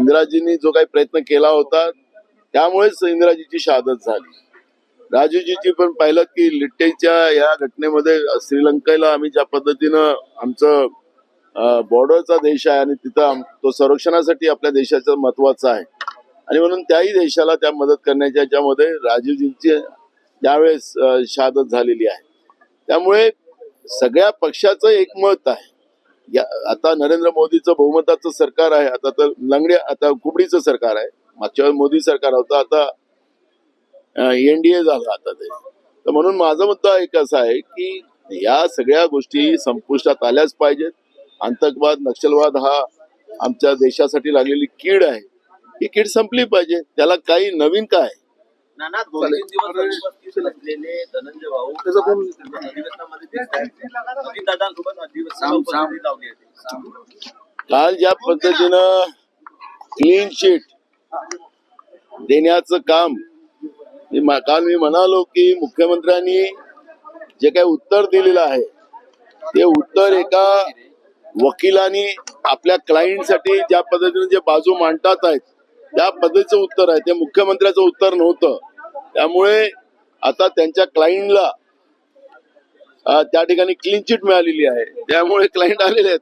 इंदिराजींनी जो काही प्रयत्न केला होता त्यामुळेच इंदिराजीची शहादत झाली. राजीवजीची पण पाहिलं की लिट्टेच्या या घटनेमध्ये श्रीलंकेला आम्ही ज्या पद्धतीनं आमचं बॉर्डरचा देश आहे आणि तिथं तो संरक्षणासाठी आपल्या देशाचं महत्वाचं आहे आणि म्हणून त्याही देशाला त्या मदत करण्याच्या याच्यामध्ये राजीवजींची त्यावेळेस शहादत झालेली आहे. त्यामुळे सगळ्या पक्षाचं एकमत आहे. आता नरेंद्र मोदीचं बहुमताचं सरकार आहे. आता तर आता कुबडीचं सरकार आहे. मागच्या वेळेस मोदी सरकार होतं, आता एनडीए झालं आता ते. तर म्हणून माझा मुद्दा एक असा आहे की या सगळ्या गोष्टी संपुष्टात आल्याच पाहिजेत. आतंकवाद, नक्षलवाद हा आमच्या देशासाठी लागलेली कीड आहे. ही कीड संपली पाहिजे. त्याला काही नवीन काय नाना 2-3 दिवस असलेले धनंजय भाऊ अधिवेशनामध्ये काल ज्या पद्धतीनं क्लीन शीट देण्याचं काम काल मी म्हणालो की मुख्यमंत्र्यांनी जे काही उत्तर दिलेलं आहे ते उत्तर एका वकिलांनी आपल्या क्लायंटसाठी ज्या पद्धतीने जे बाजू मांडतात आहेत त्या पद्धतीचं उत्तर आहे. ते मुख्यमंत्र्याचं उत्तर नव्हतं. त्यामुळे आता त्यांच्या क्लायंटला त्या ठिकाणी क्लीन चिट मिळालेली आहे. त्यामुळे क्लायंट आलेले आहेत.